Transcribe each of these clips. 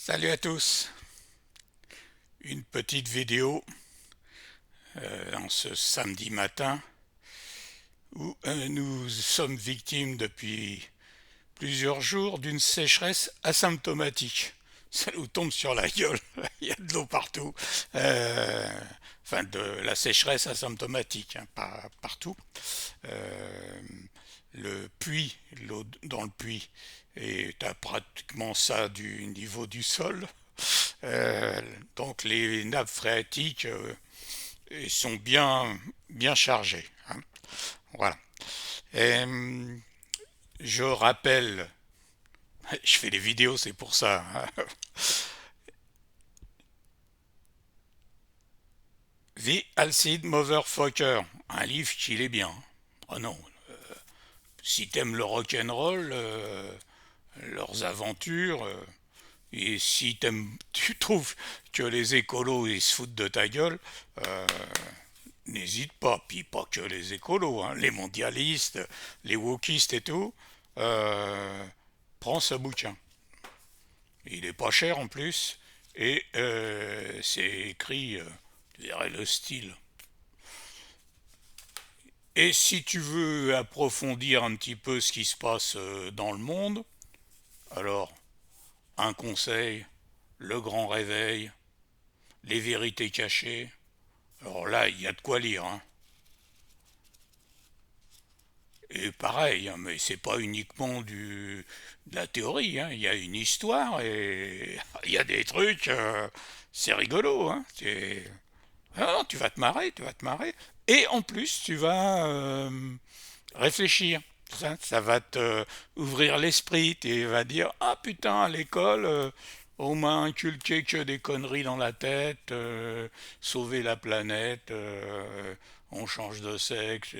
Salut à tous. Une petite vidéo en ce samedi matin où nous sommes victimes depuis plusieurs jours d'une sécheresse asymptomatique. Ça nous tombe sur la gueule, il y a de l'eau partout. Enfin, de la sécheresse asymptomatique, hein, pas partout. Euh, le puits, l'eau dans le puits est à pratiquement ça du niveau du sol. Euh, donc les nappes phréatiques sont bien chargées, hein. Voilà. Et, je rappelle, je fais des vidéos, c'est pour ça, hein. The Alcide Motherfucker, un livre qu'il est bien. Oh non, si t'aimes le rock'n'roll, leurs aventures, et si tu trouves que les écolos ils se foutent de ta gueule, euh, n'hésite pas, puis pas que les écolos, hein, les mondialistes, les wokistes et tout, euh, prends ce bouquin. Il est pas cher en plus, et c'est écrit, je dirais le style. Et si tu veux approfondir un petit peu ce qui se passe dans le monde, alors un conseil, le grand réveil, les vérités cachées, alors là il y a de quoi lire, hein. Et pareil, hein, mais c'est pas uniquement de la théorie, hein. Il y a une histoire et il y a des trucs, c'est rigolo, hein. Ah, tu vas te marrer, tu vas te marrer. Et en plus, tu vas réfléchir. Ça va te ouvrir l'esprit. Tu vas dire, ah putain, à l'école, on m'a inculqué que des conneries dans la tête, sauver la planète, on change de sexe.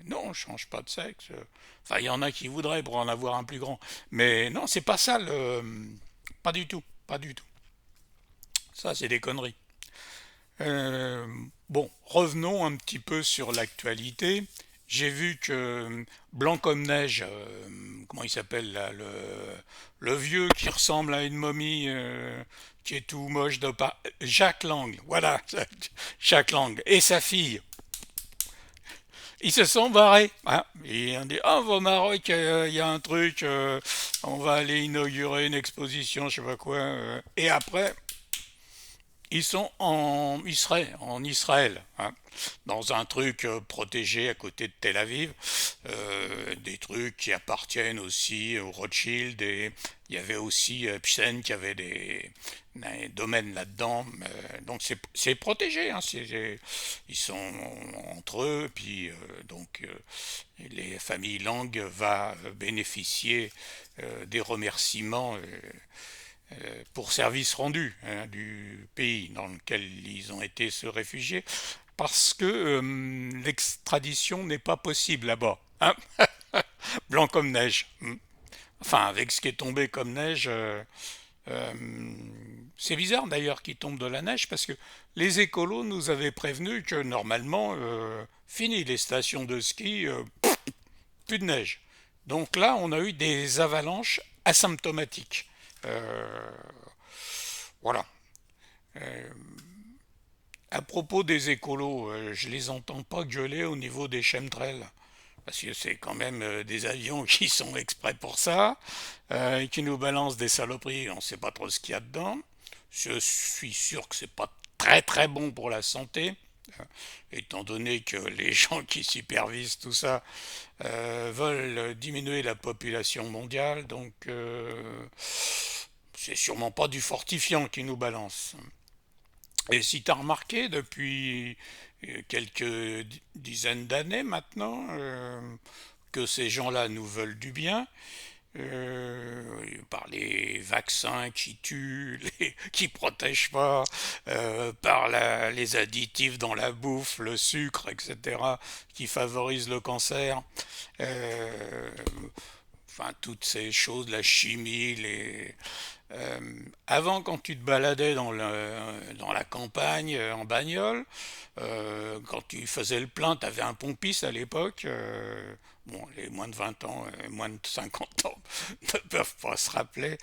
Non, on change pas de sexe. Enfin, il y en a qui voudraient pour en avoir un plus grand. Mais non, c'est pas ça pas du tout, pas du tout. Ça, c'est des conneries. Euh, bon, revenons un petit peu sur l'actualité. J'ai vu que Blanc comme neige, comment il s'appelle là, le vieux qui ressemble à une momie, qui est tout moche de pas. Jacques Lang, voilà, Jacques Lang, et sa fille. Ils se sont barrés, hein. Ils ont dit, oh, au Maroc, il y a un truc, on va aller inaugurer une exposition, je sais pas quoi. Et après, ils sont en Israël, hein, dans un truc protégé à côté de Tel Aviv, des trucs qui appartiennent aussi aux Rothschild, et il y avait aussi Psen qui avait des domaines là-dedans, donc c'est protégé, hein, ils sont entre eux, puis donc les familles Lang va bénéficier des remerciements pour service rendu, hein, du pays dans lequel ils ont été se réfugier, parce que l'extradition n'est pas possible là-bas, hein. Blanc comme neige. Enfin, avec ce qui est tombé comme neige, euh, c'est bizarre d'ailleurs qu'il tombe de la neige, parce que les écolos nous avaient prévenu que normalement, fini les stations de ski, plus de neige. Donc là, on a eu des avalanches asymptomatiques. Euh, voilà. Euh, à propos des écolos, je les entends pas gueuler au niveau des chemtrails. Parce que c'est quand même des avions qui sont exprès pour ça, et qui nous balancent des saloperies, on ne sait pas trop ce qu'il y a dedans. Je suis sûr que c'est pas très très bon pour la santé, étant donné que les gens qui supervisent tout ça veulent diminuer la population mondiale, donc c'est sûrement pas du fortifiant qui nous balance. Et si tu as remarqué depuis quelques dizaines d'années maintenant, que ces gens-là nous veulent du bien, par les vaccins qui tuent, qui protègent pas, par les additifs dans la bouffe, le sucre, etc., qui favorisent le cancer, euh, enfin toutes ces choses, la chimie, euh, avant, quand tu te baladais dans la campagne en bagnole, quand tu faisais le plein, tu avais un pompiste à l'époque. Bon, les moins de 20 ans, moins de 50 ans ne peuvent pas se rappeler.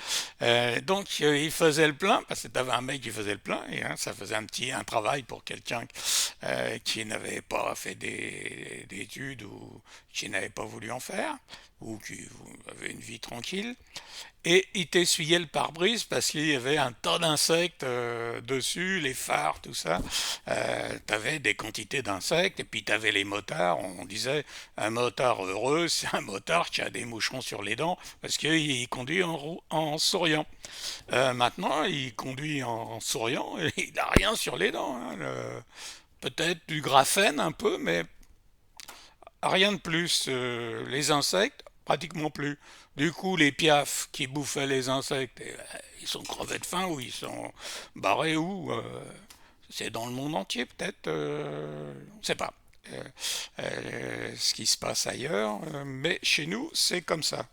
Donc, il faisait le plein, parce que t'avais un mec qui faisait le plein, et hein, ça faisait un travail pour quelqu'un qui n'avait pas fait d'études ou qui n'avait pas voulu en faire, ou qui avait une vie tranquille. Et il t'essuyait le pare-brise parce qu'il y avait un tas d'insectes dessus, les phares, tout ça. T'avais des quantités d'insectes, et puis t'avais les motards. On disait un motard heureux, c'est un motard qui a des moucherons sur les dents parce qu'il conduit en souriant. Maintenant, il conduit en souriant et il n'a rien sur les dents, hein. Peut-être du graphène un peu, mais rien de plus. Les insectes, pratiquement plus. Du coup, les piafs qui bouffaient les insectes, ils sont crevés de faim ou ils sont barrés où c'est dans le monde entier peut-être, on ne sait pas ce qui se passe ailleurs, mais chez nous c'est comme ça.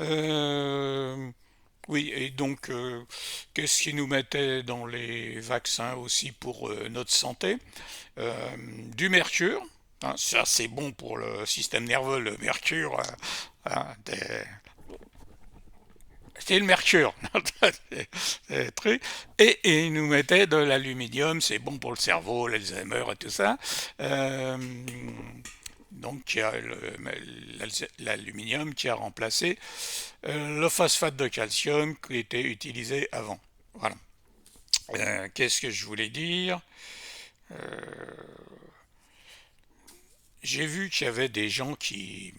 Euh, oui, et donc qu'est-ce qui nous mettait dans les vaccins aussi pour notre santé? Du mercure. Hein, ça, c'est bon pour le système nerveux, le mercure. Hein, c'est le mercure. Et ils nous mettaient de l'aluminium, c'est bon pour le cerveau, l'Alzheimer et tout ça. Euh, donc, il y a l'aluminium qui a remplacé le phosphate de calcium qui était utilisé avant. Voilà. Qu'est-ce que je voulais dire? J'ai vu qu'il y avait des gens qui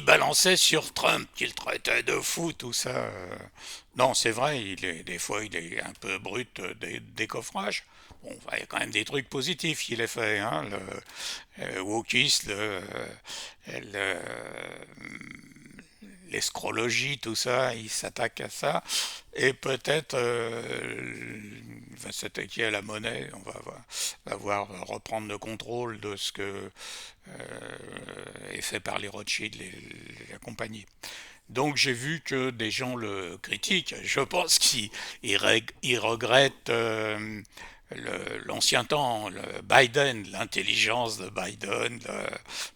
balançait sur Trump, qu'il traitait de fou, tout ça. Non, c'est vrai, des fois il est un peu brut des décoffrage. Bon, il y a quand même des trucs positifs qu'il a fait, hein, le wokisme, l'escrologie, tout ça, il s'attaque à ça. Et peut-être il va s'attaquer à la monnaie, va voir reprendre le contrôle de ce que est fait par les Rothschild et la compagnie. Donc j'ai vu que des gens le critiquent. Je pense qu'ils regrettent l'ancien temps, le Biden, l'intelligence de Biden,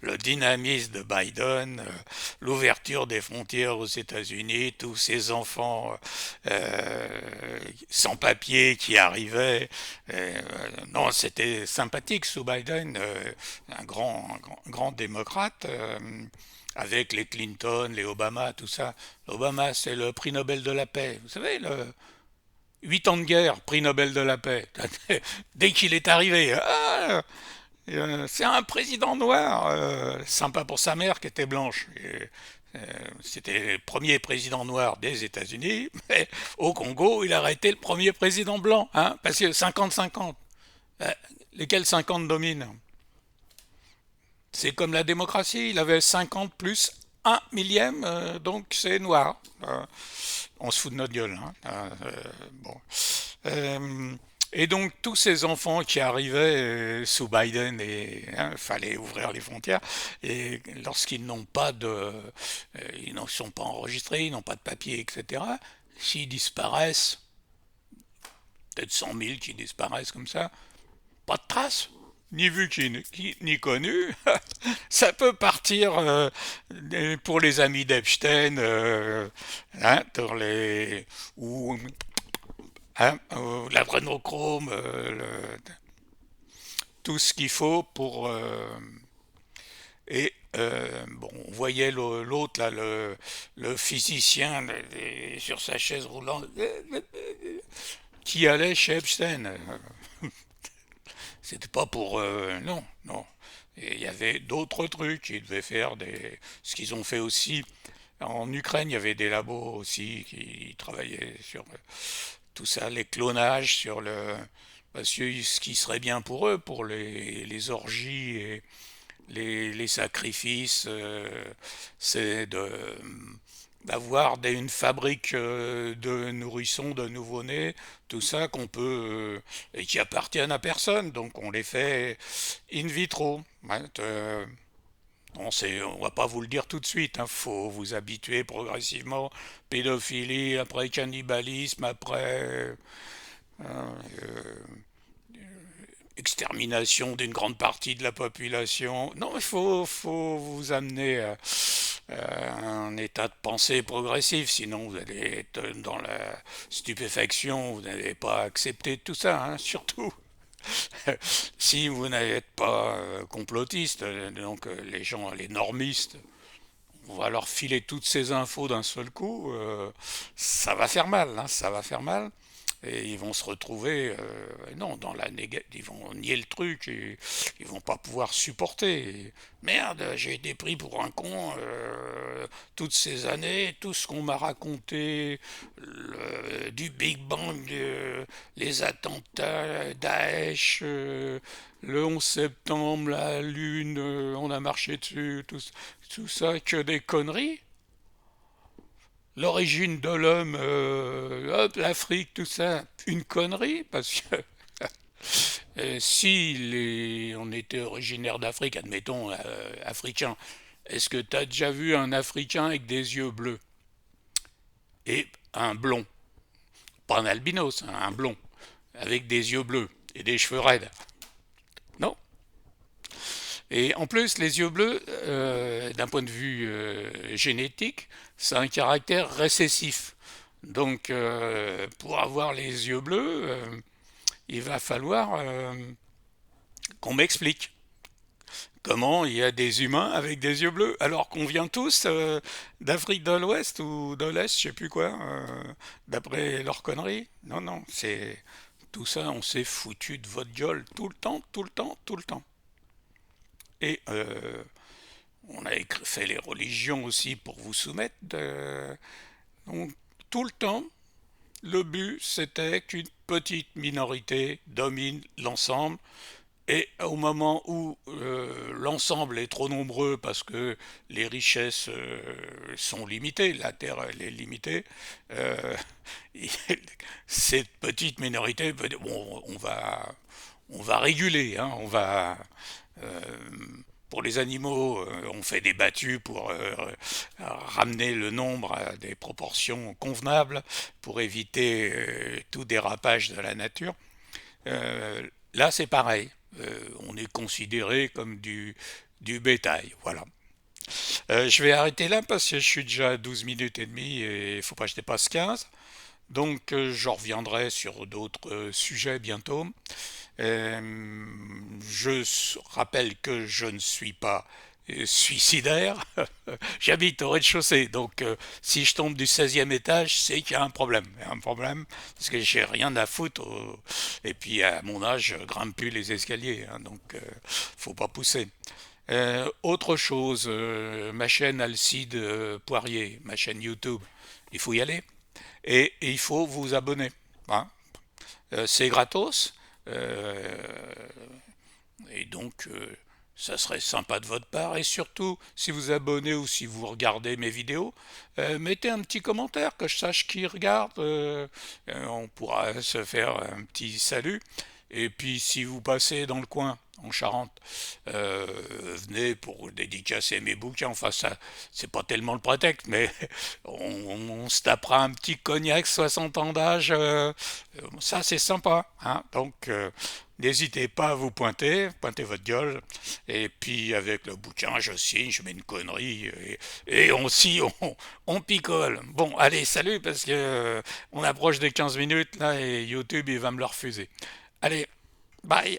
le dynamisme de Biden, l'ouverture des frontières aux États-Unis, tous ces enfants sans papier qui arrivaient. Non, c'était sympathique sous Biden, un grand démocrate. Avec les Clinton, les Obama, tout ça. Obama, c'est le prix Nobel de la paix. Vous savez, 8 ans de guerre, prix Nobel de la paix. Dès qu'il est arrivé, c'est un président noir, sympa pour sa mère qui était blanche. C'était le premier président noir des États-Unis, mais au Congo, il a été le premier président blanc, hein, parce que 50-50. Lesquels 50 dominent? C'est comme la démocratie, il avait 50 plus un millième, donc c'est noir. On se fout de notre gueule, hein. Bon. Euh, et donc tous ces enfants qui arrivaient sous Biden, et hein, fallait ouvrir les frontières, et lorsqu'ils n'ont pas ils ne sont pas enregistrés, ils n'ont pas de papier, etc. S'ils disparaissent, peut-être 100 000 qui disparaissent comme ça, pas de traces, ni vu ni connu. Ça peut partir pour les amis d'Epstein, hein, ou hein, l'adrénochrome, tout ce qu'il faut pour. Bon, on voyait l'autre là, le physicien sur sa chaise roulante, qui allait chez Epstein. C'était pas pour. Non, non. Et il y avait d'autres trucs. Ils devaient faire ce qu'ils ont fait aussi. En Ukraine, il y avait des labos aussi qui travaillaient sur tout ça, les clonages, parce que ce qui serait bien pour eux, pour les orgies et les sacrifices, c'est d'avoir une fabrique de nourrissons, de nouveau-nés, tout ça qu'on peut et qui appartiennent à personne. Donc on les fait in vitro. Hein, on va pas vous le dire tout de suite. Hein, faut vous habituer progressivement. Pédophilie, après cannibalisme, après euh, extermination d'une grande partie de la population. Non, faut vous amener à un état de pensée progressif, sinon vous allez être dans la stupéfaction, vous n'allez pas accepter tout ça, hein, surtout si vous n'êtes pas complotiste, donc les gens, les normistes, on va leur filer toutes ces infos d'un seul coup, ça va faire mal, hein, ça va faire mal. Et ils vont se retrouver, non, dans la négative, ils vont nier le truc, et ils vont pas pouvoir supporter. Et, merde, j'ai été pris pour un con toutes ces années, tout ce qu'on m'a raconté, du Big Bang, les attentats, Daesh, le 11 septembre, la Lune, on a marché dessus, tout ça, que des conneries. L'origine de l'homme, hop, l'Afrique, tout ça, une connerie, parce que si on était originaire d'Afrique, admettons, africain, est-ce que tu as déjà vu un Africain avec des yeux bleus et un blond, pas un albinos, hein, un blond, avec des yeux bleus et des cheveux raides? Non. Et en plus, les yeux bleus, d'un point de vue génétique, c'est un caractère récessif. Donc, pour avoir les yeux bleus, il va falloir qu'on m'explique comment il y a des humains avec des yeux bleus, alors qu'on vient tous d'Afrique de l'Ouest ou de l'Est, je sais plus quoi, d'après leurs conneries. Non, non, c'est tout ça, on s'est foutu de votre gueule tout le temps, tout le temps, tout le temps. Et on a fait les religions aussi pour vous soumettre. Donc, tout le temps, le but, c'était qu'une petite minorité domine l'ensemble. Et au moment où l'ensemble est trop nombreux parce que les richesses sont limitées, la terre elle est limitée, euh, cette petite minorité peut dire, bon, on va réguler, hein, on va euh, pour les animaux, on fait des battues pour ramener le nombre à des proportions convenables pour éviter tout dérapage de la nature. Là, c'est pareil. On est considéré comme du bétail. Voilà. Je vais arrêter là parce que je suis déjà à 12 minutes et demie et il ne faut pas que je dépasse 15. Donc, je reviendrai sur d'autres sujets bientôt. Je rappelle que je ne suis pas suicidaire. J'habite au rez-de-chaussée, donc si je tombe du 16e étage, c'est qu'il y a un problème. Il y a un problème, parce que j'ai rien à foutre. Et puis à mon âge, je grimpe plus les escaliers, hein, donc faut pas pousser. Autre chose, ma chaîne Alcide Poirier, ma chaîne YouTube, il faut y aller. Et il faut vous abonner, hein. C'est gratos. Euh, et donc, ça serait sympa de votre part. Et surtout, si vous abonnez ou si vous regardez mes vidéos, mettez un petit commentaire que je sache qui regarde. On pourra se faire un petit salut. Et puis, si vous passez dans le coin, en Charente, euh, venez pour dédicacer mes bouquins. Enfin, ça, c'est pas tellement le prétexte, mais on se tapera un petit cognac 60 ans d'âge. Ça, c'est sympa, hein. Donc, n'hésitez pas à vous pointer, pointez votre gueule. Et puis, avec le bouquin, je signe, je mets une connerie. Et on picole. Bon, allez, salut, parce que on approche des 15 minutes, là, et YouTube, il va me le refuser. Allez, bye.